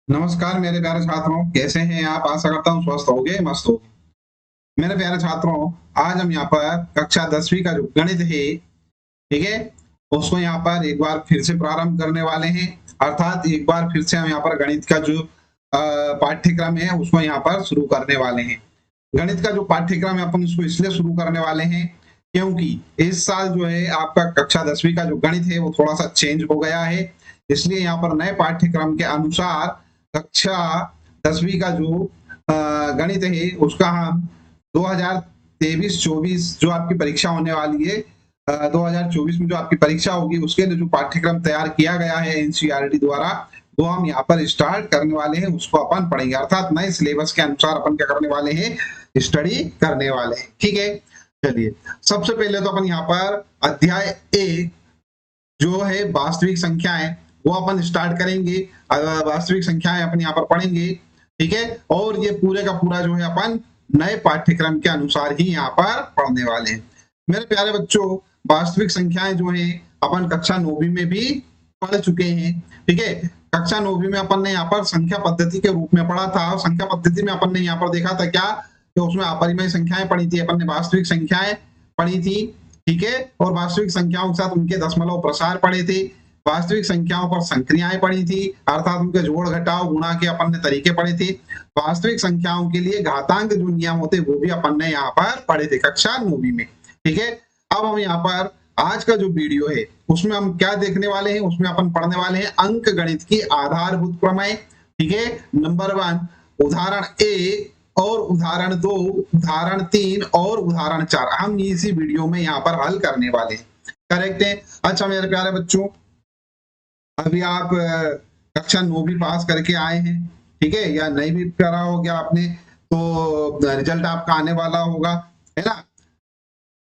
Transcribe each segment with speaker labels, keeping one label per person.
Speaker 1: नमस्कार मेरे प्यारे छात्रों, कैसे हैं आप? आशा करता हूँ स्वस्थ होगे, मस्त होगे। मेरे प्यारे छात्रों, आज हम यहाँ पर कक्षा 10वीं का जो गणित है, ठीक है, उसको यहाँ पर एक बार फिर से प्रारंभ करने वाले हैं। अर्थात एक बार फिर से हम यहाँ पर गणित का जो पाठ्यक्रम है उसको यहाँ पर शुरू करने वाले हैं। गणित का जो पाठ्यक्रम है अपन उसको इसलिए शुरू करने वाले हैं क्योंकि इस साल जो है आपका कक्षा 10वीं का जो गणित है वो थोड़ा सा चेंज हो गया है। इसलिए यहाँ पर नए पाठ्यक्रम के अनुसार कक्षा 10वीं का जो गणित है उसका हम 2023-24 जो आपकी परीक्षा होने वाली है, 2024 में जो आपकी परीक्षा होगी उसके लिए जो पाठ्यक्रम तैयार किया गया है एनसीईआरटी द्वारा, वो हम यहाँ पर स्टार्ट करने वाले हैं, उसको अपन पढ़ेंगे। अर्थात नए सिलेबस के अनुसार अपन क्या करने वाले हैं, स्टडी करने वाले हैं। ठीक है, चलिए सबसे पहले तो अपन यहाँ पर अध्याय 1 जो है वास्तविक संख्याएं वो अपन स्टार्ट करेंगे। वास्तविक संख्याएं अपन यहाँ पर पढ़ेंगे, ठीक है। और ये पूरे का पूरा जो है अपन नए पाठ्यक्रम के अनुसार ही यहाँ पर पढ़ने वाले हैं। मेरे प्यारे बच्चों, वास्तविक संख्याएं जो है अपन कक्षा 9वीं में भी पढ़ चुके हैं, ठीक है। कक्षा 9वीं में अपन ने यहाँ पर संख्या पद्धति के रूप में पढ़ा था। संख्या पद्धति में अपन ने यहाँ पर देखा था क्या, कि उसमें अपरिमेय संख्याएं पढ़ी थी, अपन ने वास्तविक संख्याएं पढ़ी थी, ठीक है। और वास्तविक संख्याओं के साथ उनके दशमलव प्रसार पढ़े थे। वास्तविक संख्याओं पर संक्रियाएं पढ़ी थी, अर्थात उनके जोड़ घटाव गुणा के अपन ने तरीके पढ़े थे। वास्तविक संख्याओं के लिए घातांक जो नियम होते वो भी अपन ने यहाँ पर पढ़े थे कक्षा 9वीं में, ठीक है। अब हम यहाँ पर आज का जो वीडियो है उसमें हम क्या देखने वाले हैं, उसमें अपन पढ़ने वाले हैं अंक गणित की आधारभूत प्रमेय, ठीक है। नंबर 1 उदाहरण 1 और उदाहरण 2, उदाहरण 3 और उदाहरण 4 हम इसी वीडियो में यहाँ पर हल करने वाले हैं। करेक्ट है। अच्छा मेरे प्यारे बच्चों, अभी आप कक्षा 9वीं पास करके आए हैं, ठीक है, या नहीं भी करा हो गया आपने तो रिजल्ट आपका आने वाला होगा, है ना।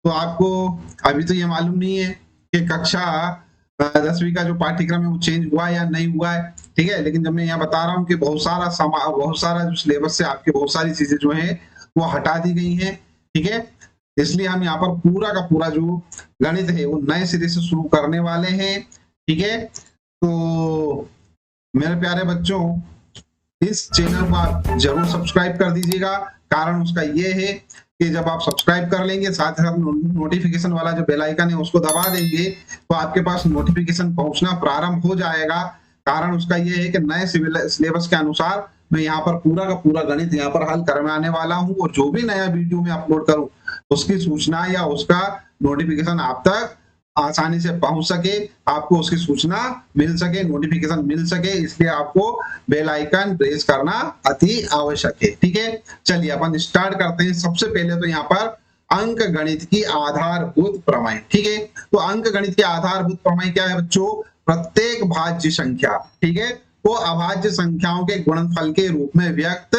Speaker 1: तो आपको अभी तो ये मालूम नहीं है कि कक्षा 10वीं का जो पाठ्यक्रम है वो चेंज हुआ या नहीं हुआ है, ठीक है। लेकिन जब मैं यहाँ बता रहा हूँ कि बहुत सारा जो सिलेबस से आपके बहुत सारी चीजें जो है वो हटा दी गई हैं, ठीक है। इसलिए हम यहाँ पर पूरा का पूरा जो गणित है वो नए सिरे से शुरू करने वाले हैं, ठीक है। तो मेरे प्यारे बच्चों, इस चैनल को आप जरूर सब्सक्राइब कर दीजिएगा। कारण उसका ये है कि जब आप सब्सक्राइब कर लेंगे, साथ ही साथ नोटिफिकेशन वाला जो बेल आइकन है उसको दबा देंगे, तो आपके पास नोटिफिकेशन पहुंचना प्रारंभ हो जाएगा। कारण उसका ये है कि नए सिलेबस के अनुसार मैं यहाँ पर पूरा का पूरा गणित यहाँ पर हल करवाने वाला हूँ, और जो भी नया वीडियो मैं अपलोड करूँ उसकी सूचना या उसका नोटिफिकेशन आप तक आसानी से पहुंच सके, आपको उसकी सूचना मिल सके, नोटिफिकेशन मिल सके, इसलिए आपको बेल आइकन प्रेस करना अति आवश्यक है, ठीक है। चलिए अपन स्टार्ट करते हैं। सबसे पहले तो यहाँ पर अंक गणित की आधारभूत प्रमेय, ठीक है। तो अंक गणित की आधारभूत प्रमेय क्या है बच्चों? प्रत्येक भाज्य संख्या, ठीक है, को अभाज्य संख्याओं के गुणनफल के रूप में व्यक्त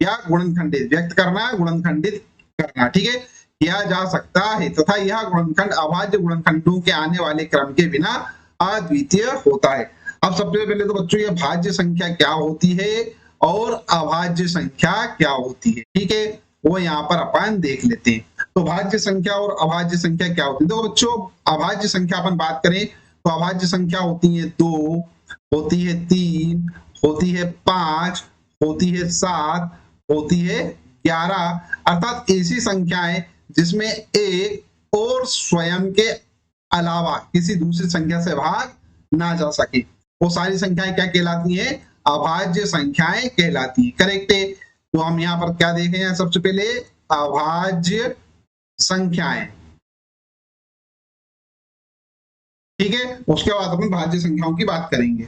Speaker 1: या गुणनखंडित, व्यक्त करना, गुणनखंडित करना, ठीक है, किया जा सकता है, तथा यह गुणनखंड अभाज्य गुणनखंडों के आने वाले क्रम के बिना अद्वितीय होता है। अब सबसे पहले तो बच्चों ये भाज्य संख्या क्या होती है और अभाज्य संख्या क्या होती है, ठीक है, वो यहाँ पर अपन देख लेते हैं। तो भाज्य संख्या और अभाज्य संख्या क्या होती है? तो बच्चों अभाज्य संख्या अपन बात करें तो अभाज्य संख्या होती है 2, होती है 3, होती है 5, होती है 7, होती है 11, अर्थात ऐसी संख्याएं जिसमें एक और स्वयं के अलावा किसी दूसरी संख्या से भाग ना जा सके, वो सारी संख्याएं क्या कहलाती हैं? अभाज्य संख्याएं कहलाती हैं। करेक्ट है। तो हम यहाँ पर क्या देखें हैं? सबसे पहले अभाज्य संख्याएं, ठीक है, उसके बाद अपन भाज्य संख्याओं की बात करेंगे।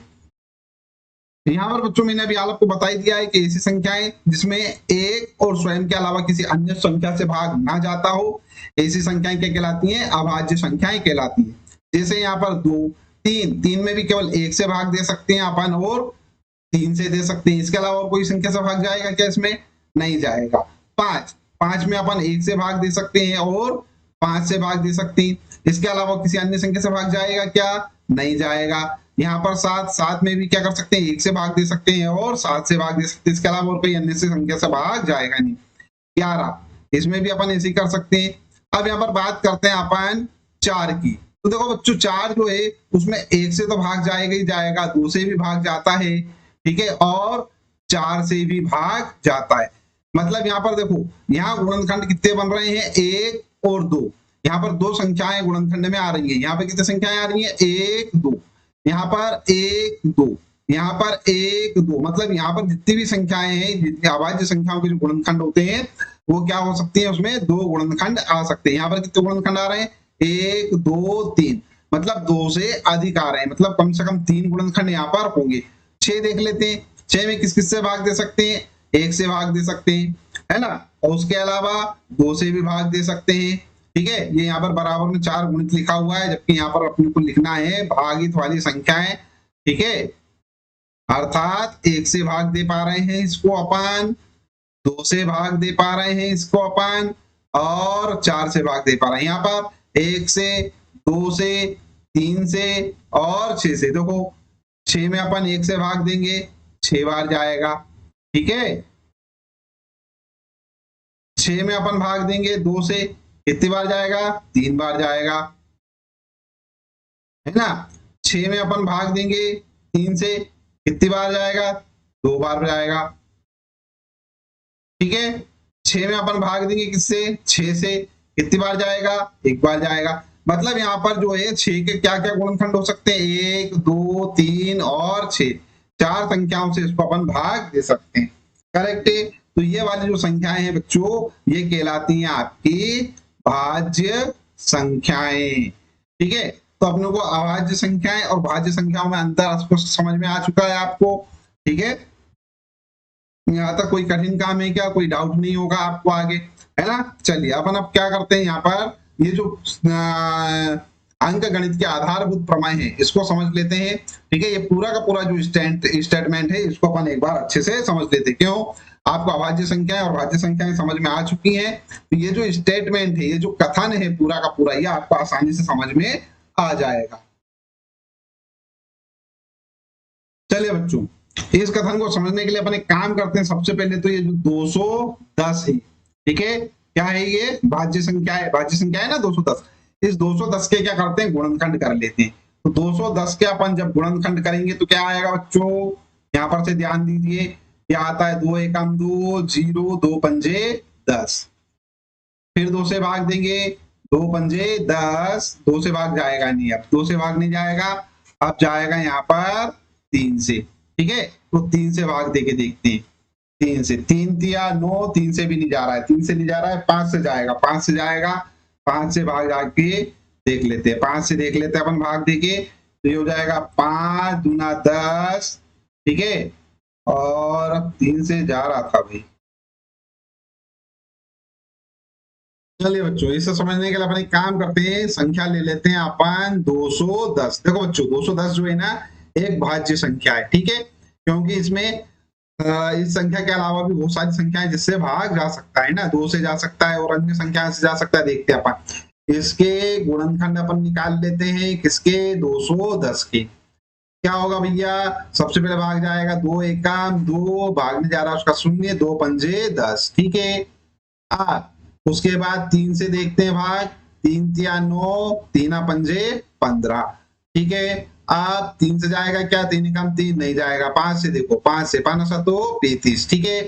Speaker 1: यहाँ पर बच्चों मैंने अभी आपको बता ही दिया है कि ऐसी संख्याएं जिसमें एक और स्वयं के अलावा किसी अन्य संख्या से भाग ना जाता हो, ऐसी संख्याएं क्या कहलाती हैं? अभाज्य संख्याएं कहलाती हैं। जैसे यहाँ पर 2, 3 में भी केवल 1 से भाग दे सकते हैं अपन, और 3 से दे सकते हैं, इसके अलावा और कोई संख्या से भाग जाएगा क्या? इसमें नहीं जाएगा। 5 में अपन 1 से भाग दे सकते हैं और 5 से भाग दे सकते हैं, इसके अलावा किसी अन्य संख्या से भाग जाएगा क्या? नहीं जाएगा। यहाँ पर 7 में भी क्या कर सकते हैं? 1 से भाग दे सकते हैं और 7 से भाग दे सकते हैं, इसके अलावा और कोई अन्य संख्या से भाग जाएगा नहीं। 11, इसमें भी अपन ऐसे ही कर सकते हैं। अब यहाँ पर बात करते हैं अपन 4 की। तो देखो बच्चों 4 जो है उसमें 1 से तो भाग जाएगा ही जाएगा, 2 से भी भाग जाता है, ठीक है, और 4 से भी भाग जाता है। मतलब यहाँ पर देखो, यहाँ गुणनखंड कितने बन रहे हैं, 1 और 2। यहाँ पर दो संख्याएं गुणनखंड में आ रही है। यहाँ पर कितनी संख्याएं आ रही है, 1 2, यहाँ पर 1 2, यहाँ पर 1 2। मतलब यहाँ पर जितनी भी संख्याएं हैं, जितनी अभाज्य संख्याओं के जो गुणनखंड होते हैं वो क्या हो सकती है, उसमें 2 गुणनखंड आ सकते हैं। यहाँ पर कितने गुणनखंड आ रहे हैं, 1 2 3, मतलब 2 से अधिक आ रहे हैं, मतलब कम से कम 3 गुणनखंड यहाँ पर होंगे। 6 देख लेते हैं, 6 में किस किस से भाग दे सकते हैं, 1 से भाग दे सकते हैं, है ना, और उसके अलावा 2 से भी भाग दे सकते हैं। ठीक है, ये यहाँ पर बराबर में 4 गुणित लिखा हुआ है, जबकि यहाँ पर अपने को लिखना है भागित वाली संख्याएं। ठीक है, अर्थात 1 से भाग दे पा रहे हैं इसको अपन, 2 से भाग दे पा रहे हैं इसको अपन, और 4 से भाग दे पा रहे हैं। यहाँ पर 1 से, 2 से, 3 से और 6 से। देखो 6 में अपन 1 से भाग देंगे, 6 बार जाएगा। ठीक है, 6 में अपन भाग देंगे 2 से, कितनी बार जाएगा, 3 बार जाएगा, है ना। 6 में अपन भाग देंगे 3 से, कितनी बार जाएगा, 2 बार जाएगा। ठीक है, 6 में अपन भाग देंगे किससे, 6 से, कितनी बार जाएगा, 1 बार जाएगा। मतलब यहाँ पर जो है 6 के क्या क्या गुणनखंड हो सकते हैं, 1 2 3 और 6, 4 संख्याओं से इसको अपन भाग दे सकते हैं। करेक्ट है। तो ये वाली जो संख्याएं हैं बच्चों, ये कहलाती हैं आपकी भाज्य संख्याएं। ठीक है, तो अपने को अभाज्य संख्याएं और भाज्य संख्याओं में अंतर स्पष्ट समझ में आ चुका है आपको। ठीक है, यहाँ तक कोई कठिन काम है क्या, कोई डाउट नहीं होगा आपको आगे, है ना। चलिए अपन अब क्या करते हैं, यहाँ पर ये जो अंक गणित के आधारभूत प्रमेय है इसको समझ लेते हैं। ठीक है, ये पूरा का पूरा जो स्टेटमेंट है इसको अपन एक बार अच्छे से समझ लेते हैं। क्यों, आपको अभाज्य संख्याएं और भाज्य संख्याएं समझ में आ चुकी हैं, तो ये जो स्टेटमेंट है, ये जो कथन है पूरा का पूरा, ये आपको आसानी से समझ में आ जाएगा। चलिए बच्चों, इस कथन को समझने के लिए अपन एक काम करते हैं। सबसे पहले तो ये जो 210 है, ठीक है, क्या है, ये भाज्य संख्या है, भाज्य संख्या है ना 210। इस 210 के क्या करते हैं, गुणनखंड कर लेते हैं। तो 210 के अपन जब गुणनखंड करेंगे तो क्या आएगा बच्चों, यहाँ पर से ध्यान दीजिए, क्या आता है, 2 एकम 2, 0, 2 पंजे 10, फिर 2 से भाग देंगे, 2 पंजे 10, 2 से भाग जाएगा नहीं, अब 2 से भाग नहीं जाएगा, अब जाएगा यहाँ पर 3 से। ठीक है, तो 3 से भाग देके देखते हैं, 3 से, 3 तिया 9, 3 से भी नहीं जा रहा है, 3 से नहीं जा रहा है, 5 से जाएगा, 5 से जाएगा, 5 से भाग जाके देख लेते हैं, 5 से देख लेते हैं अपन भाग देके, तो ये हो जाएगा 5 दूना 10। ठीक है, और अब 3 से जा रहा था भाई। चलिए बच्चों, इसे समझने के लिए अपन एक काम करते हैं, संख्या ले लेते हैं अपन 210। देखो बच्चों, 210 जो है ना एक भाज्य संख्या है। ठीक है, क्योंकि इसमें इस संख्या के अलावा भी बहुत सारी संख्याएं जिससे भाग जा सकता है ना, 2 से जा सकता है और अन्य संख्या से जा सकता है। देखते हैं अपन इसके गुणनखंड अपन निकाल लेते हैं, किसके, 210 के। क्या होगा भैया, सबसे पहले भाग जाएगा 2 एकम 2, भागने जा रहा है उसका 0, 2 पंजे 10। ठीक है, उसके बाद 3 से देखते हैं भाग, 3 तिया 9, 3 पंजे 15। ठीक है, अब 3 से जाएगा क्या, 3 एकम 3 नहीं जाएगा, 5 से देखो, 5 से 5 7 35। ठीक है,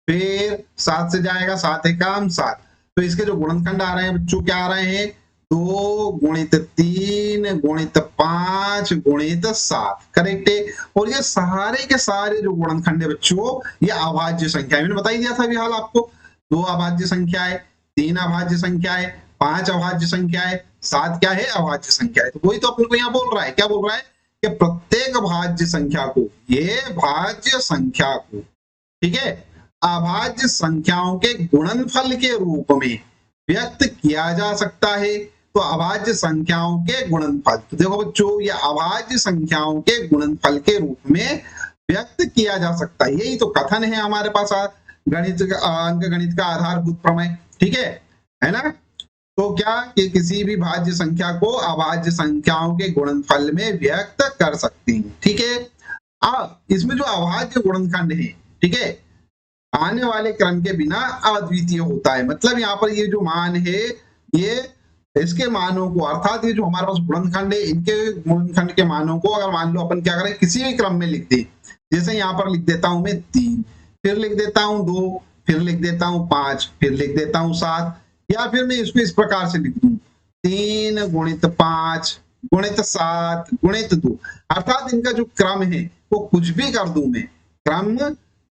Speaker 1: फिर 7 से जाएगा, 7 एकम 7। तो इसके जो गुणनखंड आ रहे हैं बच्चों, क्या आ रहे हैं, 2 गुणित 3 गुणित 5 गुणित 7। करेक्ट है, और ये सारे के सारे जो गुणनखंड है बच्चों, ये अभाज्य संख्या, मैंने बता ही दिया था अभी हाल आपको। 2 अभाज्य संख्या है, 3 अभाज्य संख्या है, 5 अभाज्य संख्या है, 7 क्या है, अभाज्य संख्या है। तो वही तो अपने को यहाँ बोल रहा है, क्या बोल रहा है कि प्रत्येक भाज्य संख्या को, ये भाज्य संख्या को, ठीक है, अभाज्य संख्याओं के गुणनफल के रूप में व्यक्त किया जा सकता है। तो अभाज्य संख्याओं के गुणनफल, तो देखो बच्चों, ये अभाज्य संख्याओं के गुणनफल के रूप में व्यक्त किया जा सकता है। यही तो कथन है हमारे पास गणित, अंक गणित का आधारभूत प्रमेय। ठीक है ना। तो क्या कि किसी भी भाज्य संख्या को अभाज्य संख्याओं के गुणनफल में व्यक्त कर सकते हैं। ठीक है, अब इसमें जो अभाज्य गुणनखंड है, ठीक है, आने वाले क्रम के बिना अद्वितीय होता है। मतलब यहाँ पर ये जो मान है, ये इसके मानों को, अर्थात ये जो हमारे पास गुणनखंड है, इनके गुणनखंड के मानों को अगर मान लो अपन क्या करें, किसी भी क्रम में लिख दें, जैसे यहाँ पर लिख देता हूं मैं 3, फिर लिख देता हूं 2, फिर लिख देता हूं 5, फिर लिख देता हूं 7, या फिर मैं इसको इस प्रकार से लिख दूं 3 गुणित 5 गुणित 7 गुणित 2। अर्थात इनका जो क्रम है वो कुछ भी कर दूं मैं, क्रम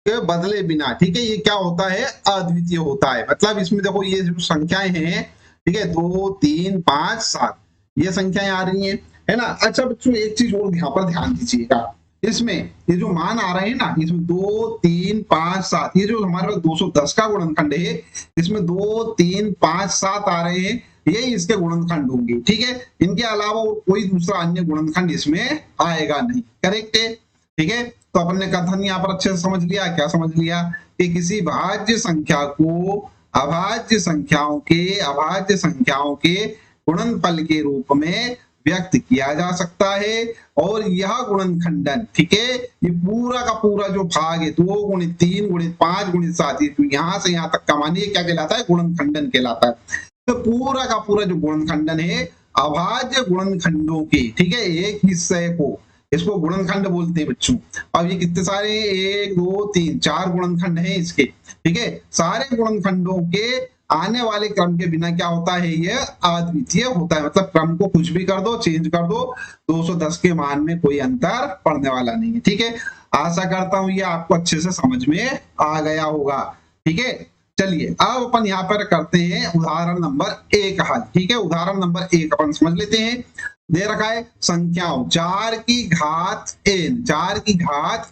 Speaker 1: के बदले बिना, ठीक है। ये क्या होता है, अद्वितीय होता है। मतलब इसमें देखो ये जो संख्याएं हैं, ठीक है, 2 3 5 7 ये संख्याएं आ रही हैं, है ना। अच्छा बच्चों एक चीज और यहाँ पर ध्यान दीजिएगा, इसमें ये जो मान आ रहे हैं ना, इसमें 2 3 5 7, ये जो हमारे पास 210 का गुणनखंड है, इसमें 2 3 5 7 आ रहे हैं, ये इसके गुणनखंड होंगे, ठीक है। इनके अलावा कोई दूसरा अन्य गुणनखंड इसमें आएगा नहीं। करेक्ट है, ठीक है। तो अपन ने कथन यहाँ पर अच्छे से समझ लिया। क्या समझ लिया कि किसी भाज्य संख्या को अभाज्य संख्याओं के गुणनफल के रूप में व्यक्त किया जा सकता है, और यह गुणनखंडन, ठीक है, ये पूरा का पूरा जो भाग है 2 गुणित 3 गुणित 5 गुणित 7, तो यहां से यहां तक का मानिए क्या कहलाता है, गुणनखंडन कहलाता है। तो पूरा का पूरा जो गुणनखंडन है अभाज्य गुणनखंडों के, ठीक है, एक हिस्से को, इसको गुणनखंड बोलते हैं बच्चों। अब ये कितने सारे, 1 2 3 4 गुणनखंड हैं इसके, ठीक है। सारे गुणनखंडों के आने वाले क्रम के बिना क्या होता है, ये अद्वितीय होता है। मतलब क्रम को कुछ भी कर दो, चेंज कर दो, 210 के मान में कोई अंतर पड़ने वाला नहीं है, ठीक है। आशा करता हूं ये आपको अच्छे से समझ में आ गया होगा, ठीक है। चलिए अब अपन यहाँ पर करते हैं उदाहरण नंबर 1 हल, ठीक है। उदाहरण नंबर 1 अपन समझ लेते हैं। दे रखा है संख्याओं 4 की घात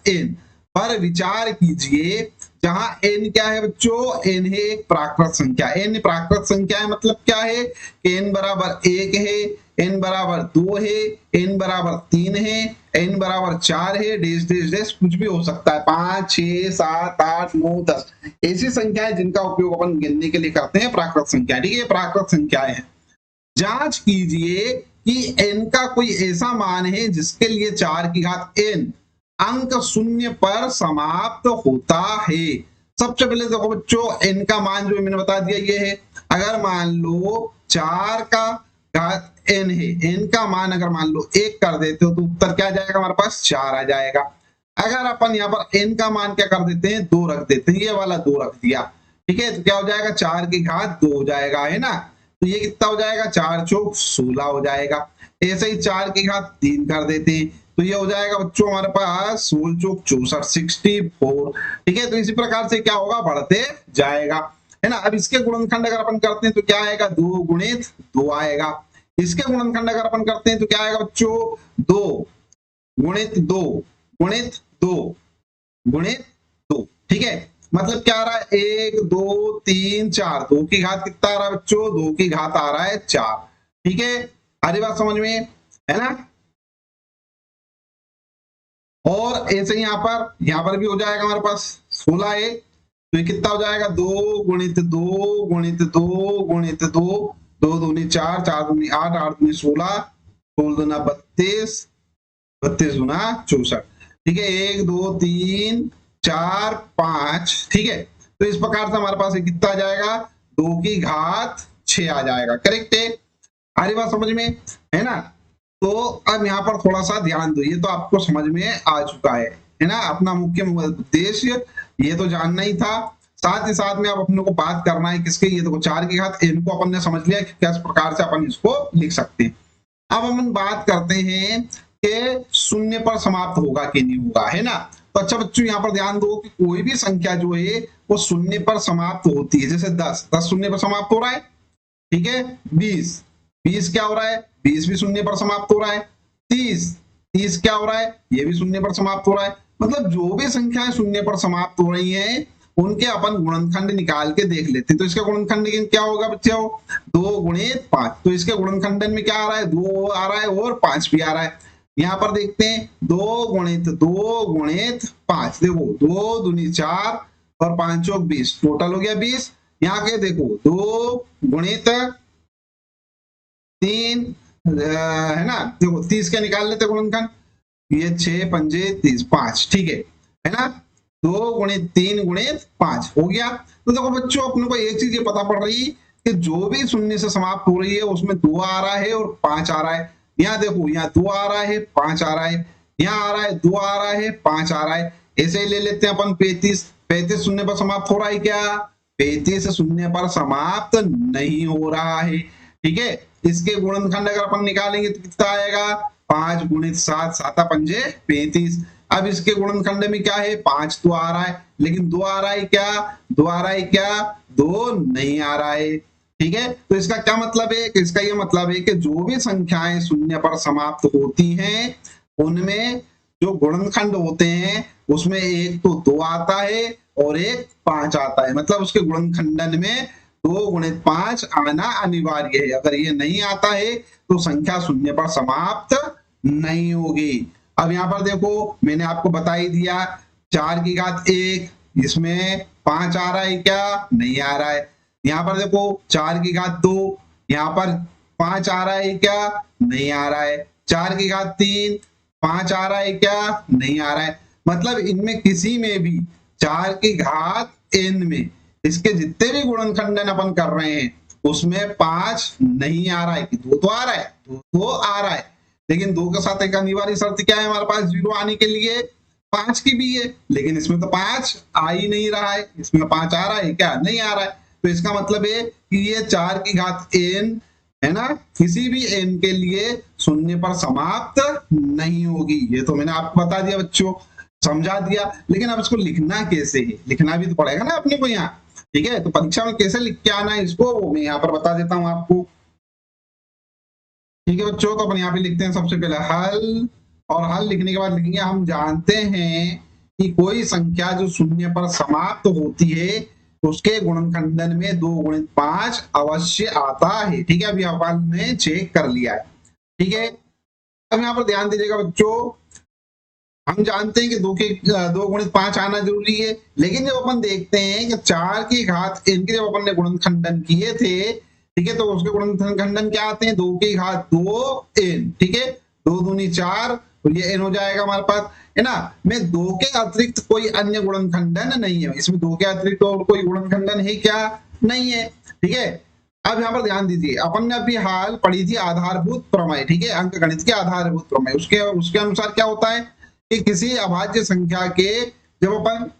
Speaker 1: n पर विचार कीजिए, जहां n क्या है बच्चों, n है एक प्राकृत संख्या। n प्राकृत संख्या है, मतलब क्या है कि n बराबर 1 है, n बराबर 2 है, n बराबर 3 है, n बराबर 4 है, डेश डेश डेश कुछ भी हो सकता है, 5 6 7 8 9 10 ऐसी संख्याएं जिनका उपयोग अपन गिनने के लिए करते हैं प्राकृत संख्या, ठीक है, प्राकृत संख्याएं हैं। जांच कीजिए कि n का कोई ऐसा मान है जिसके लिए 4 की घात n अंक 0 पर समाप्त होता है। सबसे पहले देखो बच्चों, n का मान जो मैंने बता दिया ये है। अगर मान लो 4 का घात n है, n का मान अगर मान लो 1 कर देते हो तो उत्तर क्या आ जाएगा, हमारे पास 4 आ जाएगा। अगर अपन यहाँ पर n का मान क्या कर देते हैं, 2 रख देते हैं, ये वाला 2 रख दिया, ठीक है, तो क्या हो जाएगा, 4 की घात 2 हो जाएगा, है ना। तो ये कितना हो जाएगा, 4 चौक 16 हो जाएगा। ऐसे ही 4 की घात 3 कर देते हैं, तो ये हो जाएगा बच्चों हमारे पास 16 चौक 64 64, ठीक है। तो इसी प्रकार से क्या होगा, बढ़ते जाएगा, है ना। अब इसके गुणनखंड अगर अपन करते हैं तो क्या आएगा, 2 गुणित 2 आएगा। इसके गुणनखंड अगर अपन करते हैं तो क्या आएगा बच्चों, 2 गुणित 2 गुणित 2 गुणित 2, ठीक है। मतलब क्या आ रहा है, 1 2 3 4, 2 की घात कितना आ रहा है बच्चों, 2 की घात आ रहा है 4, ठीक है। आधी बात समझ में है ना। और ऐसे ही यहाँ पर भी हो जाएगा हमारे पास 16 है, तो ये कितना हो जाएगा, 2 गुणित 2 गुणित 2 गुणित 2, 2 दूनी 4 4 दूनी 8 8 दूनी 16 16 दूना 32 32 दूना 64, ठीक है। 1 2 3 4 5, ठीक है। तो इस प्रकार से हमारे पास कितना आ जाएगा, 2 की घात 6 आ जाएगा। करेक्ट है, आरी बात समझ में है ना। तो अब यहाँ पर थोड़ा सा ध्यान दो, ये तो आपको समझ में आ चुका है ना। अपना मुख्य उद्देश्य ये तो जानना ही था, साथ ही साथ में अब अपने को बात करना है किसके, ये तो 4 की घात n को अपन ने समझ लिया कि किस प्रकार से अपन इसको लिख सकते हैं। अब हम बात करते हैं कि 0 पर समाप्त होगा कि नहीं होगा, है ना। तो अच्छा बच्चों यहाँ पर ध्यान दो कि कोई भी संख्या जो है वो 0 पर समाप्त होती है। जैसे 10 0 पर समाप्त हो रहा है, ठीक है। 20 क्या हो रहा है, 20 भी 0 पर समाप्त हो रहा है। 30 क्या हो रहा है, ये भी 0 पर समाप्त हो रहा है। मतलब जो भी संख्याएं 0 पर समाप्त हो रही हैं उनके अपन गुणनखंड निकाल के देख लेते हैं। तो इसका गुणनखंड क्या होगा बच्चों, 2 गुणित 5। तो इसके गुणनखंडन में क्या आ रहा है, 2 आ रहा है और 5 भी आ रहा है। यहाँ पर देखते हैं 2 गुणित 5, देखो 2 दूनी 4 और 5 चौक 20, टोटल हो गया 20। यहाँ के देखो 2 गुणित 3 है ना, देखो 30 का निकाल लेते गुणनखंड, ये 6 पंजे 30 5, ठीक है ना। 2 गुणित 3 गुणित 5 हो गया। तो देखो बच्चों अपने को एक चीज ये पता पड़ रही कि जो भी 0 से समाप्त हो रही है उसमें 2 आ रहा है और 5 आ रहा है। यहाँ देखो यहाँ 2 आ रहा है 5 आ रहा है, यहाँ आ रहा है 2 आ रहा है, 5 आ रहा है। ऐसे ही ले लेते हैं अपन 35। 35 शून्य पर समाप्त हो रहा है क्या? 35 शून्य पर समाप्त नहीं हो रहा है। ठीक है, इसके गुणनखंड अगर अपन निकालेंगे तो कितना आएगा? 5 गुणित 7, 7 पंजे 35। अब इसके गुणनखंड में क्या है? 5 तो आ रहा है, लेकिन 2 आ रहा है क्या? 2 आ रहा है क्या? 2 नहीं आ रहा है। ठीक है, तो इसका क्या मतलब है? इसका ये मतलब है कि जो भी संख्याएं शून्य पर समाप्त होती हैं उनमें जो गुणनखंड होते हैं उसमें एक तो 2 आता है और एक 5 आता है। मतलब उसके गुणनखंडन में 2 गुणित 5 आना अनिवार्य है। अगर ये नहीं आता है तो संख्या शून्य पर समाप्त नहीं होगी। अब यहाँ पर देखो, मैंने आपको बता ही दिया 4 की घात 1, इसमें 5 आ रहा है क्या? नहीं आ रहा है। यहाँ पर देखो 4 की घात 2, यहाँ पर 5 आ रहा है क्या? नहीं आ रहा है। 4 की घात 3, 5 आ रहा है क्या? नहीं आ रहा है। मतलब इनमें किसी में भी 4 की घात n में इसके जितने भी गुणनखंडन अपन कर रहे हैं उसमें 5 नहीं आ रहा है। कि 2 तो आ रहा है, 2 तो आ रहा है, लेकिन 2 के साथ एक अनिवार्य शर्त क्या है हमारे पास 0 आने के लिए? 5 की भी है, लेकिन इसमें तो 5 आ ही नहीं रहा है। इसमें 5 आ रहा है क्या? नहीं आ रहा है। तो इसका मतलब है कि ये 4 की घात n है ना, किसी भी n के लिए शून्य पर समाप्त नहीं होगी। ये तो मैंने आपको बता दिया बच्चों, समझा दिया। लेकिन अब इसको लिखना कैसे है? लिखना भी तो पड़ेगा ना अपने को यहाँ। ठीक है, तो परीक्षा में कैसे लिख के आना है इसको वो मैं यहाँ पर बता देता हूँ आपको। ठीक है बच्चों, तो अपन यहाँ पे लिखते हैं सबसे पहले हल, और हल लिखने के बाद लिखेंगे हम जानते हैं कि कोई संख्या जो शून्य पर समाप्त होती है उसके गुणनखंडन में 2 गुणित 5 अवश्य आता है। ठीक है, अभी अपन ने चेक कर लिया है। ठीक है, अब यहाँ पर ध्यान दीजिएगा बच्चों, हम जानते हैं कि 2 गुणित 5 आना जरूरी है, लेकिन जब अपन देखते हैं कि 4 की घात n के जब अपन ने गुणनखंडन किए थे, ठीक है, तो उसके गुणनखंडन क्या आते हैं? 2 की घात 2 n। ठीक है, 2 दूनी 4, तो ये n हो जाएगा हमारे पास, है ना। में 2 के अतिरिक्त कोई अन्य गुणनखंडन नहीं है। इसमें 2 के अतिरिक्त और कोई गुणनखंडन है क्या? नहीं है। ठीक है, अब यहाँ पर ध्यान दीजिए, अपन ने अभी हाल पढ़ी थी आधारभूत प्रमेय। ठीक है, अंक गणित के आधारभूत प्रमेय, उसके उसके अनुसार क्या होता है कि किसी अभाज्य संख्या के जब अपन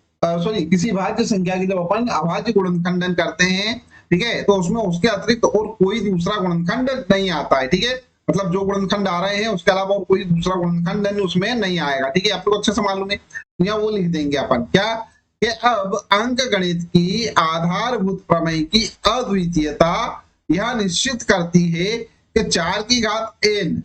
Speaker 1: किसी भाज्य संख्या की जब अपन अभाज्य गुणनखंडन करते हैं, ठीक है, तो उसमें उसके अतिरिक्त और कोई दूसरा गुणनखंड नहीं आता है। ठीक है, मतलब जो गुणनखंड आ रहे हैं उसके अलावा और कोई दूसरा गुणनखंड उसमें नहीं आएगा। ठीक है, आप लोग अच्छे से मालूम है। यहाँ वो लिख देंगे अपन क्या कि अब अंक गणित की आधारभूत प्रमेय की अद्वितीयता यह निश्चित करती है कि 4 की घात n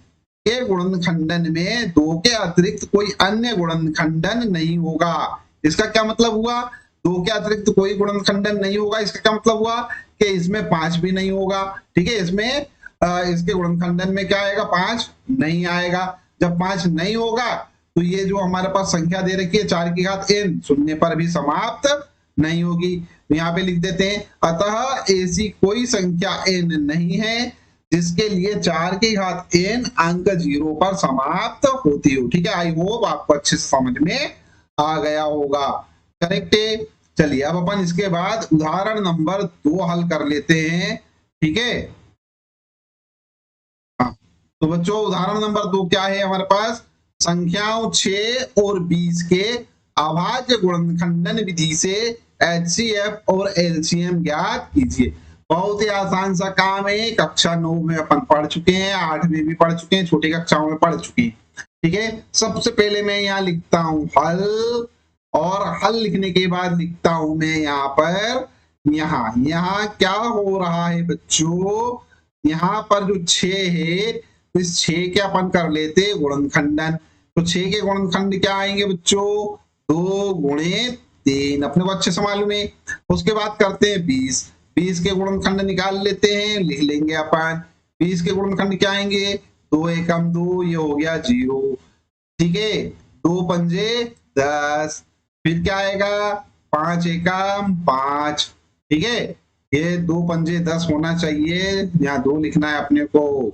Speaker 1: के गुणनखंडन में 2 के अतिरिक्त कोई अन्य गुणनखंडन नहीं होगा। इसका क्या मतलब हुआ? 2 के अतिरिक्त कोई गुणनखंडन नहीं होगा। इसका क्या मतलब हुआ कि इसमें 5 भी नहीं होगा। ठीक है, इसमें इसके गुणनखंडन में क्या आएगा? 5 नहीं आएगा। जब 5 नहीं होगा तो ये जो हमारे पास संख्या दे रखी है 4 की घात n शून्य पर भी समाप्त नहीं होगी। तो यहाँ पे लिख देते हैं अतः ऐसी कोई संख्या n नहीं है जिसके लिए 4 की घात n अंक 0 पर समाप्त होती हो। ठीक है, आई होप आपको अच्छे से समझ में आ गया होगा। करेक्ट है। चलिए अब अपन इसके बाद उदाहरण नंबर 2 हल कर लेते हैं। ठीक है, हाँ, तो बच्चों उदाहरण नंबर 2 क्या है हमारे पास? संख्याओं 6 और 20 के अभाज्य गुणनखंडन विधि से HCF और LCM ज्ञात कीजिए। बहुत ही आसान सा काम है, कक्षा 9 में अपन पढ़ चुके हैं, 8 में भी पढ़ चुके हैं, छोटी कक्षाओं में पढ़ चुके हैं। ठीक है, सबसे पहले मैं यहाँ लिखता हूँ हल, और हल लिखने के बाद लिखता हूं मैं यहाँ पर यहाँ क्या हो रहा है बच्चों? यहाँ पर जो 6 है, इस 6 के अपन कर लेते गुणनखंडन। तो 6 के गुणनखंड क्या आएंगे बच्चों? 2 गुणित 3, अपने को अच्छे से मालूम है। उसके बाद करते हैं 20। 20 के गुणनखंड निकाल लेते हैं, लिख लेंगे अपन। 20 के गुणनखंड क्या आएंगे? 2 एकम 2, ये हो गया 0। ठीक है, 2 पंजे 10, फिर क्या आएगा? 5 एकम 5। ठीक है, ये 2 पंजे 10 होना चाहिए, यहाँ 2 लिखना है अपने को।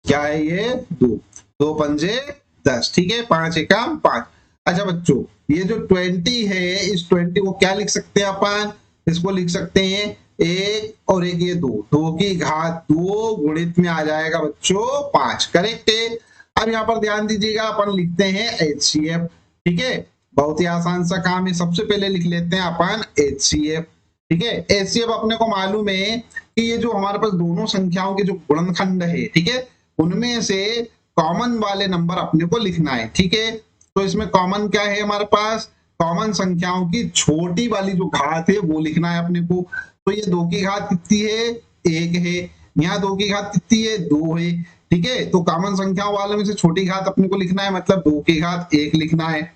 Speaker 1: क्या है ये? 2 पंजे 10। ठीक है, 5 एकम 5। अच्छा बच्चों, ये जो 20 है, इस 20 को क्या लिख सकते हैं अपन? इसको लिख सकते हैं 1 और 1 ये 2, 2 की घात 2 गुणित में आ जाएगा बच्चों 5। करेक्ट है। अब यहाँ पर ध्यान दीजिएगा, अपन लिखते हैं HCF। ठीक है, बहुत ही आसान सा काम है। सबसे पहले लिख लेते हैं अपन HCF। ठीक है, HCF अपने को मालूम है कि ये जो हमारे पास दोनों संख्याओं के जो गुणनखंड है, ठीक है, उनमें से कॉमन वाले नंबर अपने को लिखना है। ठीक है, तो इसमें कॉमन क्या है हमारे पास, कॉमन संख्याओं की छोटी वाली जो घात है वो लिखना है अपने को। तो ये 2 की घात कितनी है, 1 है। यहाँ 2 की घात कितनी है, 2 है। ठीक है, तो कॉमन संख्याओं वाले में से छोटी घात अपने को लिखना है, मतलब 2 की घात 1 लिखना है।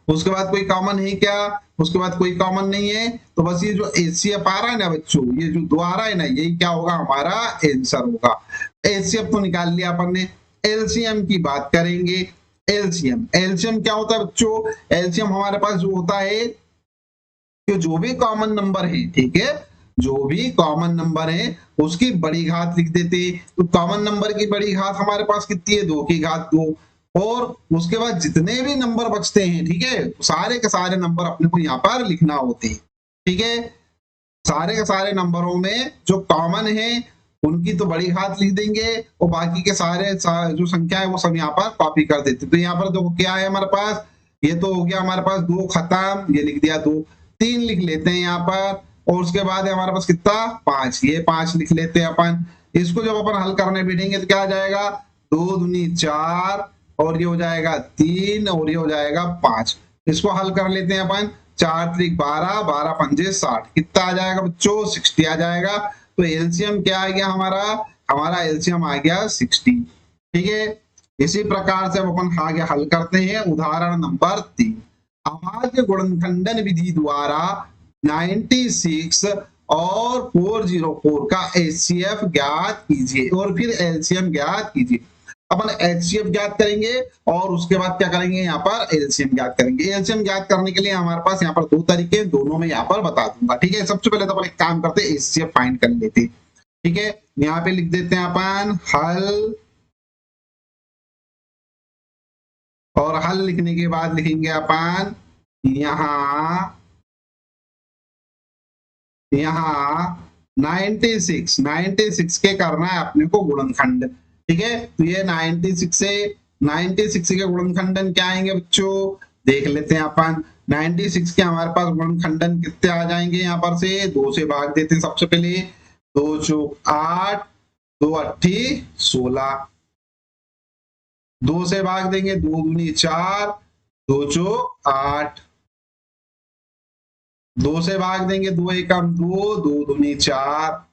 Speaker 1: उसके बाद कोई कॉमन है क्या, उसके बाद कोई कॉमन नहीं है, तो बस ये जो HCF आ रहा है ना बच्चों, ये जो 2 आ रहा है ना, यही क्या होगा, हमारा आंसर होगा। HCF तो निकाल लिया अपन ने। LCM की बात करेंगे। LCM क्या होता है बच्चों, LCM हमारे पास जो होता है कि जो भी कॉमन नंबर है, ठीक है, जो भी कॉमन नंबर है उसकी बड़ी घात लिख देते हैं। तो कॉमन नंबर की बड़ी घात हमारे पास कितनी है, 2 की घात 2। और उसके बाद जितने भी नंबर बचते हैं, ठीक है, सारे के सारे नंबर अपने को यहाँ पर लिखना होते हैं। ठीक है, सारे के सारे नंबरों में जो कॉमन है उनकी तो बड़ी घात लिख देंगे, और बाकी के सारे जो संख्या है वो सब यहाँ पर कॉपी कर देते। तो यहाँ पर देखो क्या है हमारे पास, ये तो हो गया हमारे पास 2 खत्म, ये लिख दिया 2। 3 लिख लेते हैं यहाँ पर, और उसके बाद है हमारे पास कितना, 5, ये 5 लिख लेते हैं अपन। इसको जब अपन हल करने बैठेंगे तो क्या आ जाएगा, 2 दूनी 4, और ये हो जाएगा 3, और ये हो जाएगा 5। इसको हल कर लेते हैं अपन। 4 त्रिक 12, 12 पंजे 60, कितना आ जाएगा बच्चों, 60 आ जाएगा। तो एलसीएम क्या आ गया हमारा, हमारा एलसीएम आ गया 60। ठीक है, इसी प्रकार से अब अपन आगे हल करते हैं उदाहरण नंबर 3। अभाज्य गुणनखंडन विधि द्वारा 96 और 404 का HCF ज्ञात कीजिए और फिर LCM ज्ञात कीजिए। अपन HCF ज्ञात करेंगे और उसके बाद क्या करेंगे, यहाँ पर LCM ज्ञात करेंगे। LCM ज्ञात करने के लिए हमारे पास यहाँ पर 2 तरीके, दोनों में यहाँ पर बता दूंगा। ठीक है, सबसे पहले तो अपन एक काम करते हैं, HCF फाइंड कर लेते हैं। ठीक है, यहाँ पे लिख देते हैं अपन हल, और हल लिखने के बाद लिखेंगे अपन यहाँ 96 के करना है अपने को गुणनखंड। ठीक है, तो ये 96 के गुणनखंडन क्या आएंगे बच्चों, देख लेते हैं अपन। 96 के हमारे पास गुणनखंडन कितने आ जाएंगे, यहाँ पर से 2 से भाग देते हैं सबसे पहले। 2 चौक 8, 2 अट्ठी 16, 2 से भाग देंगे, 2 दूनी 4, 2 चौक 8, 2 से भाग देंगे, 2 एकम 2, 2 दूनी 4,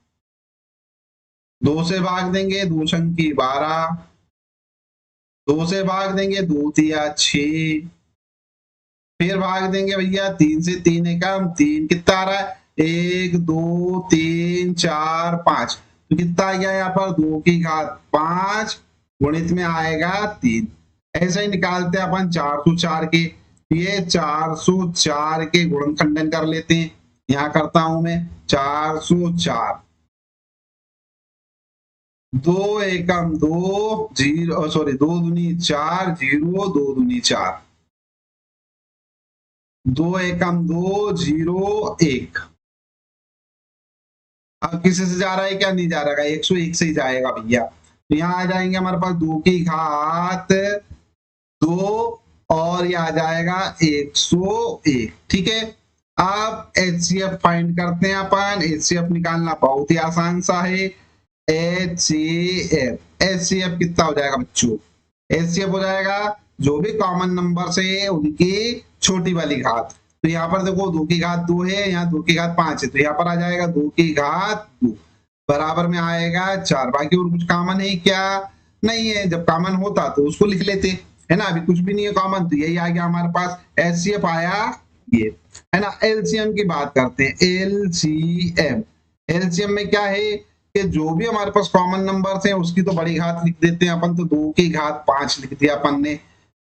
Speaker 1: 2 से भाग देंगे, 2 छंकी 12, 2 से भाग देंगे, 2 तिया 6, फिर भाग देंगे भैया 3 से, 3 एकम 3, कितना आ रहा है, 1 2 3 4 5। तो कितना आ गया यहाँ पर, 2 की घात 5 गुणित में आएगा 3। ऐसे ही निकालते हैं अपन 404 के। ये 404 के गुणनखंडन कर लेते हैं। यहाँ करता हूं मैं 404, 2 एकम 2 0, सॉरी 2 दूनी 4 0, 2 दूनी 4, 2 एकम 2 0 1। अब किसी से जा रहा है क्या, नहीं जा रहा है, 101 से ही जाएगा भैया। तो यहाँ आ जाएंगे हमारे पास 2 की घात 2, और ये आ जाएगा 101। ठीक है, अब HCF फाइंड करते हैं अपन। HCF निकालना बहुत ही आसान सा है। HCF कितना हो जाएगा बच्चों, HCF हो जाएगा जो भी कॉमन नंबर से उनकी छोटी वाली घात। तो यहाँ पर देखो 2 की घात 2 है, यहाँ 2 की घात 5 है, तो यहाँ पर आ जाएगा 2 की घात 2 बराबर में आएगा 4। बाकी और कुछ कॉमन है क्या, नहीं है। जब कॉमन होता तो उसको लिख लेते, है ना। अभी कुछ भी नहीं है कॉमन, तो यही आ गया हमारे पास। HCF आया ये, है ना। LCM की बात करते हैं। LCM में क्या है कि जो भी हमारे पास कॉमन नंबर्स हैं उसकी तो बड़ी घात लिख देते हैं अपन। तो 2 की घात 5 लिख दिया अपन ने,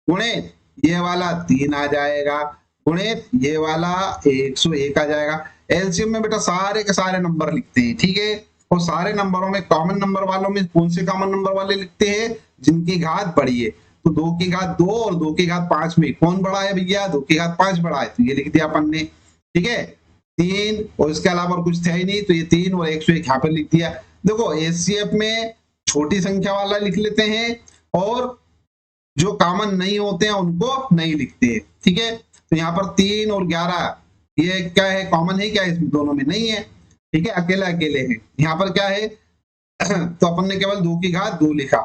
Speaker 1: गुणित ये वाला 3 आ जाएगा, गुणित ये वाला 101 आ जाएगा। LCM में बेटा सारे के सारे नंबर लिखते हैं, ठीक है। और सारे नंबरों में कॉमन नंबर वालों में कौन से कॉमन नंबर वाले लिखते हैं, जिनकी घात बड़ी है। तो 2 की घात 2 और 2 की घात 5 में कौन बड़ा है भैया, 2 की घात 5 बड़ा है, तो ये लिख दिया अपन ने। ठीक है, 3 और इसके अलावा और कुछ था ही नहीं, तो ये 3 और 101 यहाँ पर लिख दिया। देखो HCF में छोटी संख्या वाला लिख लेते हैं और जो कॉमन नहीं होते हैं उनको नहीं लिखते हैं। ठीक है, तो यहाँ पर 3 और 11 ये क्या है, कॉमन है क्या, इसमें दोनों में नहीं है। ठीक है, अकेले अकेले हैं। यहाँ पर क्या है तो अपन ने केवल 2 की घात 2 लिखा।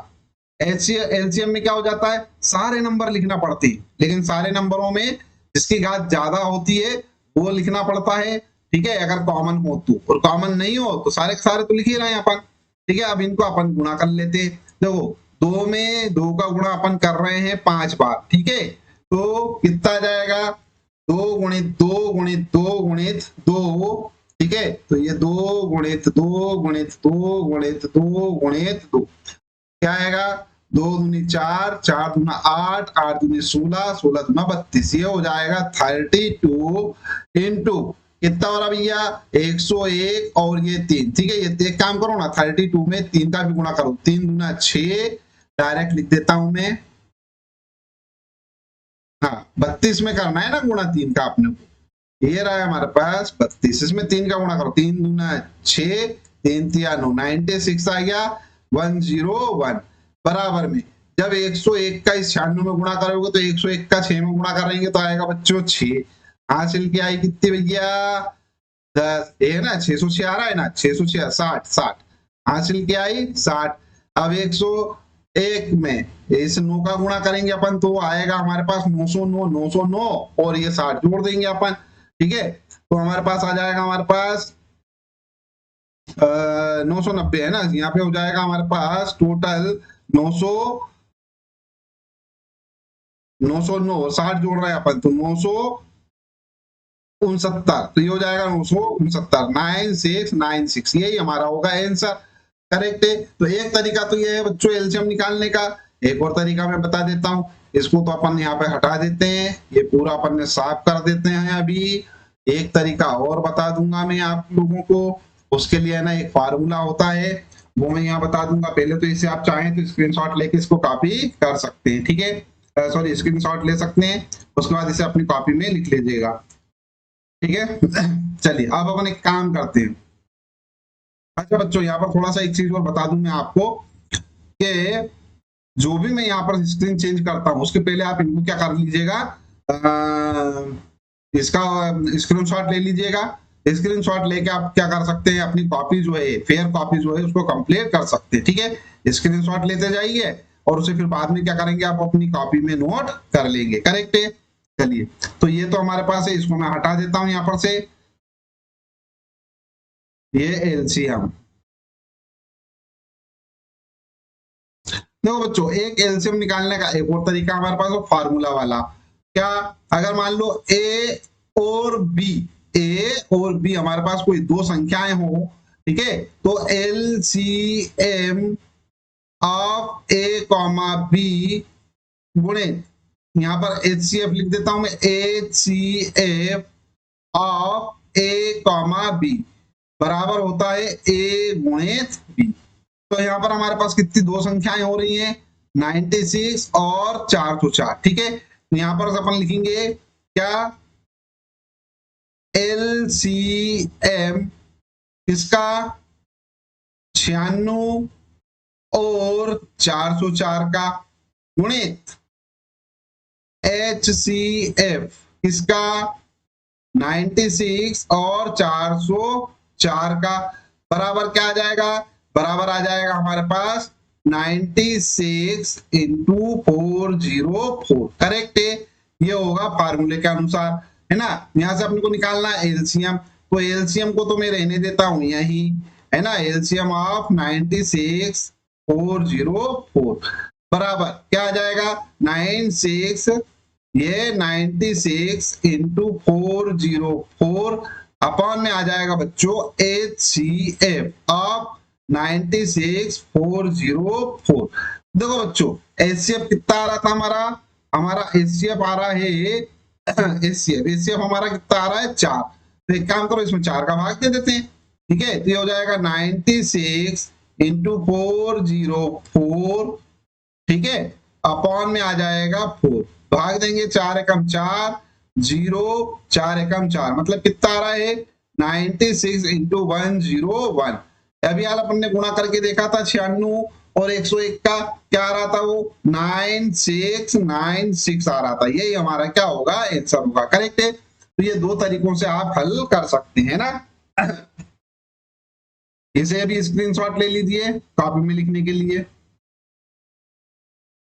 Speaker 1: एलसीएम में क्या हो जाता है, सारे नंबर लिखना पड़ते हैं, लेकिन सारे नंबरों में जिसकी घात ज्यादा होती है वो लिखना पड़ता है। ठीक है, अगर कॉमन हो तो, और कॉमन नहीं हो तो सारे सारे तो लिख ही रहे हैं अपन। ठीक है, अब इनको अपन गुणा कर लेते हैं। देखो 2 में 2 का गुणा अपन कर रहे हैं 5 बार। ठीक है, तो कितना आ जाएगा, 2 गुणित 2 गुणित 2 गुणित 2। ठीक है, तो ये 2 गुणित 2 गुणित 2 गुणित 2 गुणित 2 क्या आएगा, 2 दूनी 4, 4 दूना 8, 8 दूनी 16, 16 दूना 32। ये हो जाएगा 32 इंटू कितना हो रहा भैया, 101 और ये 3। ठीक है, ये एक काम करो ना, 32 में 3 का भी गुणा करो, 3 दूना 6, डायरेक्ट लिख देता हूं मैं। हाँ, 32 में करना है ना गुणा 3 का अपने को। ये रहा है हमारे पास 32, इसमें 3 का गुणा करो, 3 दूना 6, 3 तिया 9, 96 आ गया, 101 बराबर में। जब 101 का इस 96 में गुणा करोगे तो 101 का 6 में गुणा करेंगे तो आएगा बच्चों 6। हासिल क्या आई कितनी भैया, 10। ये ना 606 आ रहा है ना, 606 60 60 हासिल क्या आई 60। अब 101 में इस 9 का गुणा करेंगे अपन तो आएगा हमारे पास 909, 909 और ये 60 जोड़ देंगे अपन। ठीक है, तो हमारे पास आ जाएगा, हमारे पास 990 है ना, यहाँ पे हो जाएगा हमारे पास टोटल 900, 909 60 जोड़ रहे हैं अपन तो 969, तो ये हो जाएगा 969, 9696, यही हमारा होगा आंसर। करेक्ट है। तो एक तरीका तो ये है बच्चों एलसीएम निकालने का। एक और तरीका मैं बता देता हूँ, इसको तो अपन यहाँ पे हटा देते हैं, ये पूरा अपन ने साफ कर देते हैं। अभी एक तरीका और बता दूंगा मैं आप लोगों को, उसके लिए ना एक फार्मूला होता है, वो मैं यहाँ बता दूंगा। पहले तो इसे आप चाहें तो स्क्रीनशॉट लेके इसको कॉपी कर सकते हैं। ठीक है, सॉरी स्क्रीनशॉट ले सकते हैं, उसके बाद इसे अपनी कॉपी में लिख लीजिएगा। ठीक है चलिए अब अपन एक काम करते हैं। अच्छा बच्चों, यहाँ पर थोड़ा सा एक चीज और बता दूं मैं आपको कि जो भी मैं यहाँ पर स्क्रीन चेंज करता हूँ उसके पहले आप इनको क्या कर लीजिएगा, इसका स्क्रीनशॉट ले लीजिएगा। स्क्रीनशॉट लेके आप क्या कर सकते हैं, अपनी कॉपी जो है, फेयर कॉपी जो है उसको कंप्लीट कर सकते हैं। ठीक है, स्क्रीनशॉट लेते जाइए और उसे फिर बाद में क्या करेंगे, आप अपनी कॉपी में नोट कर लेंगे। करेक्ट है। चलिए, तो ये तो हमारे पास है, इसको मैं हटा देता हूं यहाँ पर से। ये एलसीएम, देखो बच्चों एक एलसीएम निकालने का एक और तरीका हमारे पास है, फार्मूला वाला। क्या, अगर मान लो ए और बी, ए और बी हमारे पास कोई दो संख्याएं हो, ठीक है, तो LCM of A comma B गुणे, यहां पर एचसीएफ लिख देता हूं मैं, HCF of A comma B बराबर होता है ए गुणित बी। तो यहाँ पर हमारे पास कितनी दो संख्याएं हो रही हैं, 96 और 404। ठीक है, तो यहाँ पर अपन लिखेंगे क्या, एलसीएम इसका 96 और 404 का गुणित एचसीएफ इसका 96 और 404 का बराबर क्या आ जाएगा, बराबर आ जाएगा हमारे पास 96 इंटू 404। करेक्ट है, ये होगा फार्मूले के अनुसार, है ना। यहां से अपने को निकालना है एलसीएम, तो एलसीएम को तो मैं रहने देता हूं यही, है ना। एलसीएम ऑफ 96 404 बराबर क्या आ जाएगा, 96, ये 96 इंटू 404 अपॉन में आ जाएगा बच्चों HCF ऑफ 96 404। देखो बच्चों HCF कितना आ रहा था हमारा HCF आ रहा है HCF हमारा कितना आ रहा है 4। तो एक काम करो, इसमें 4 का भाग दे देते हैं। ठीक है, तो ये हो जाएगा 96 इंटू 404, ठीक है, अपॉन में आ जाएगा 4, भाग देंगे 4 एकम 4, 0 4 एकम 4, मतलब कितना आ रहा है 96 इंटू 101। अभी यार अपन ने गुणा करके देखा था 96 और 101 का क्या आ रहा था, वो 9696 आ रहा था। यही हमारा क्या होगा, आंसर होगा। करेक्ट है। तो ये दो तरीकों से आप हल कर सकते हैं ना। इसे अभी स्क्रीनशॉट ले लीजिए कॉपी में लिखने के लिए।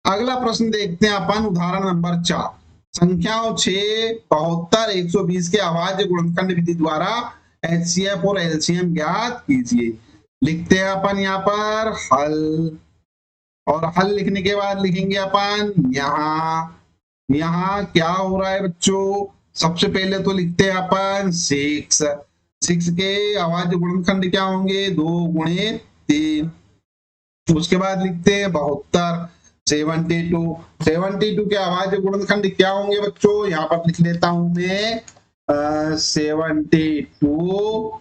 Speaker 1: अगला प्रश्न देखते हैं अपन, उदाहरण नंबर 4। संख्याओं 6, 72, 120 के अभाज्य गुणनखंड विधि द्वारा एचसीएफ और एलसीएम ज्ञात कीजिए। लिखते हैं अपन यहाँ पर हल, और हल लिखने के बाद लिखेंगे अपन यहाँ क्या हो रहा है बच्चों। सबसे पहले तो लिखते हैं अपन 6। 6 के अभाज्य गुणनखंड क्या होंगे, 2 गुणे 3। उसके बाद लिखते हैं 72। 72 के अभाज्य गुणनखंड क्या होंगे बच्चों, यहाँ पर लिख लेता हूं मैं 72।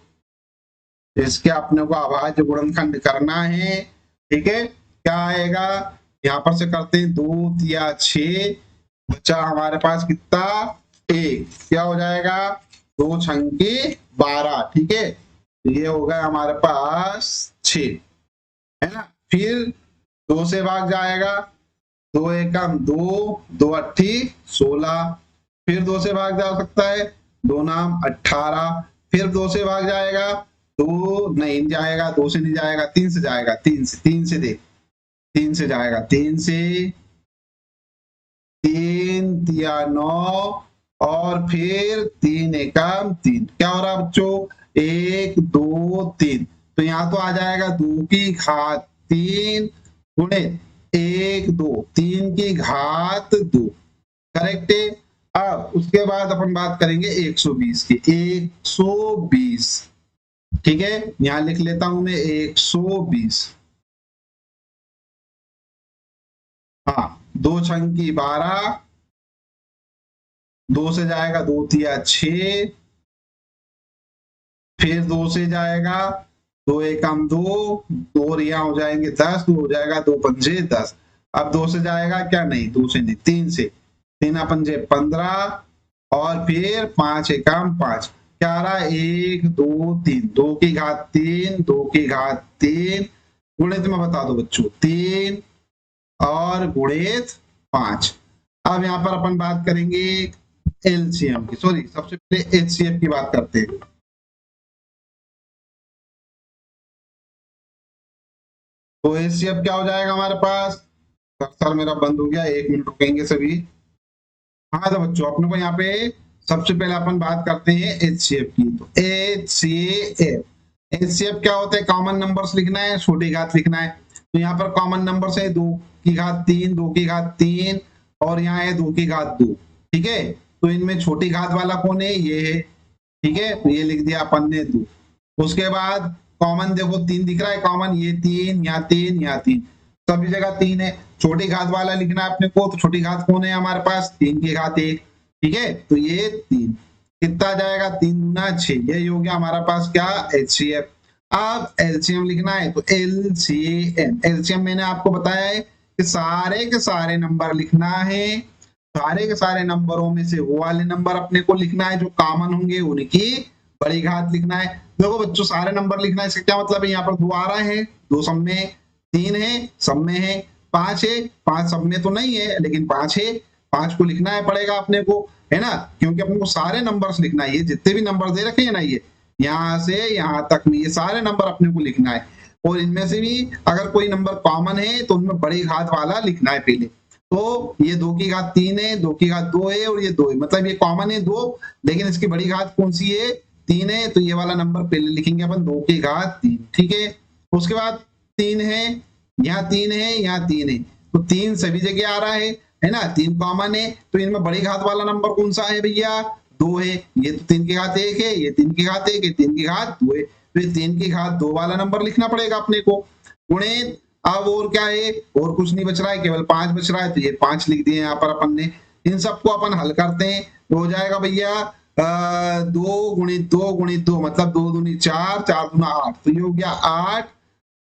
Speaker 1: इसके अपने को अभाज्य गुणनखंड करना है। ठीक है, क्या आएगा, यहाँ पर से करते हैं 2 या 6, बच्चा हमारे पास कितना 1, क्या हो जाएगा 2 छंके 12। ठीक है, ये होगा हमारे पास 6, है ना। फिर 2 से भाग जाएगा, 2 एकम 2, 2 अट्ठी 16। फिर 2 से भाग जा सकता है, 2 नाम 18। फिर 2 से भाग जाएगा, 2 नहीं जाएगा, 2 से नहीं जाएगा, 3 से जाएगा, 3 से देख, 3 से जाएगा, 3 से 3 तिया 9, और फिर 3 एकम 3। क्या हो रहा है बच्चों, 1 2 3। तो यहाँ तो आ जाएगा 2 की घात 3 गुणे 1 2, 3 की घात 2। करेक्ट है। अब उसके बाद अपन बात करेंगे 120 की। 120, ठीक है, यहां लिख लेता हूं मैं 120। हाँ, 2 छंकी 12, 2 से जाएगा 2 तिया 6, फिर 2 से जाएगा 2 एकम 2, 2 रिया हो जाएंगे 10, 2 हो जाएगा 2 पंजे 10। अब 2 से जाएगा क्या, नहीं 2 से नहीं, 3 से, 3 पंजे 15, और फिर 5 एकम 5। क्या आ रहा, 1 2 3, 2 की घात 3, 2 की घात 3, गुणित में बता दो बच्चों 3 और गुणित 5। अब यहाँ पर अपन बात करेंगे एलसीएम की, सॉरी सबसे पहले एचसीएफ की बात करते हैं। तो एचसीएफ क्या हो जाएगा हमारे पास, कर्सर मेरा बंद हो गया, 1 मिनट रुकेंगे सभी। हाँ तो बच्चों अपने को यहाँ पे सबसे पहले अपन बात करते हैं एचसीएफ की। तो एचसीएफ क्या होता है, कॉमन नंबर्स लिखना है, छोटी घात लिखना है। तो यहाँ पर कॉमन नंबर्स है 2 की घात 3, 2 की घात 3, और यहाँ है 2 की घात 2। ठीक है, तो इनमें छोटी घात वाला कौन है, ये है। ठीक है, तो ये लिख दिया अपन ने 2। उसके बाद कॉमन देखो 3 दिख रहा है, कॉमन ये 3, यहाँ 3, यहाँ 3, सभी जगह 3 है। छोटी घात वाला लिखना है अपने को, तो छोटी घात कौन है हमारे पास, 3 की घात 1। ठीक है, तो ये 3 कितना जाएगा, 3 गुना 6, ये हो गया हमारा पास क्या, एचसीएफ। अब एलसीएम लिखना है, तो एलसीएम मैंने आपको बताया है कि सारे के सारे नंबर लिखना है। सारे के सारे नंबरों में से वो वाले नंबर अपने को लिखना है जो कॉमन होंगे, उनकी बड़ी घात लिखना है। देखो बच्चों सारे नंबर लिखना है, इसका क्या मतलब है, यहाँ पर 2 आ रहा है, 2 सब में, 3 है सब में है, 5 है, 5 सब में तो नहीं है लेकिन 5 है, 5 को लिखना है पड़ेगा अपने को, है ना, क्योंकि अपने को सारे नंबर्स लिखना है। ये जितने भी नंबर दे रखे हैं ना, ये यहाँ से यहाँ तक में, ये सारे नंबर अपने को लिखना है। और इनमें से भी अगर कोई नंबर कॉमन है तो उनमें बड़ी घात वाला लिखना है पहले। तो ये 2 की घात 3 है, 2 की घात 2 है, और ये 2 है, मतलब ये कॉमन है 2, लेकिन इसकी बड़ी घात कौन सी है, 3 है। तो ये वाला नंबर पहले लिखेंगे अपन, 2 की घात 3। ठीक है, उसके बाद 3 है, यहाँ 3 है, यहाँ 3 है, तो 3 सभी जगह आ रहा है ना, 3 कॉमन है। तो इनमें बड़ी घात वाला नंबर कौन सा है भैया, 2 है। ये तो 3 की घात 1 है, ये 3 की घात 1 है, 3 की घात 2 है, तो ये 3 की घात 2 वाला नंबर लिखना पड़ेगा अपने को, गुणित। अब और क्या है, और कुछ नहीं बच रहा है, केवल 5 बच रहा है, तो ये 5 लिख दिए यहाँ पर अपन ने। इन सबको अपन हल करते हैं, तो हो जाएगा भैया 2 गुणित 2 गुणित 2, मतलब 2 दूनी 4, 4 दूना 8, तो ये हो गया 8,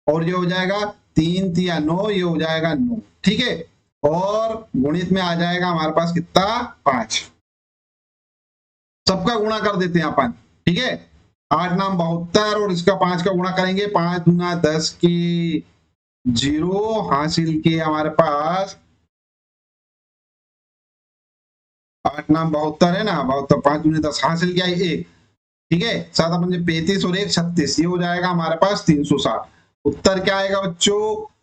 Speaker 1: और ये हो जाएगा 3 तिया 9, ये हो जाएगा 9। ठीक है, और गुणित में आ जाएगा हमारे पास कितना, 5। सबका गुणा कर देते हैं अपन। ठीक है, 8 नाम 72, और इसका 5 का गुणा करेंगे, 5 दूना 10 की जीरो हासिल किए हमारे पास 8 नाम 72 है ना, 72 5 दूनी 10 हासिल किया 1, ठीक है। 7 अपन 35 और 1 36, ये हो जाएगा हमारे पास 360। उत्तर क्या आएगा बच्चों,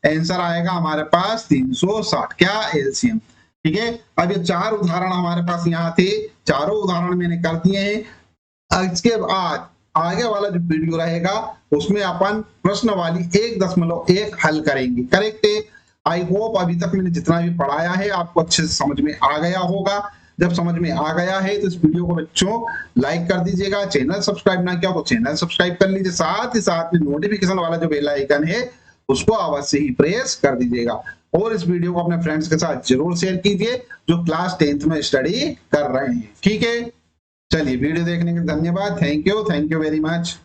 Speaker 1: आंसर आएगा हमारे पास 360, क्या एलसीएम, ठीक है। अब ये 4 उदाहरण हमारे पास यहाँ थे, चारों उदाहरण मैंने कर दिए हैं। इसके बाद आगे वाला जो वीडियो रहेगा उसमें अपन प्रश्न वाली 1.1 हल करेंगे, करेक्ट है। आई होप अभी तक मैंने जितना भी पढ़ाया है आपको अच्छे से समझ में आ गया होगा। जब समझ में आ गया है तो इस वीडियो को बच्चों लाइक कर दीजिएगा, चैनल सब्सक्राइब ना किया तो चैनल सब्सक्राइब कर लीजिए, साथ ही साथ में नोटिफिकेशन वाला जो बेल आइकन है उसको अवश्य ही प्रेस कर दीजिएगा। और इस वीडियो को अपने फ्रेंड्स के साथ जरूर शेयर कीजिए जो क्लास 10th में स्टडी कर रहे हैं, ठीक है। चलिए वीडियो देखने के लिए धन्यवाद, थैंक यू वेरी मच।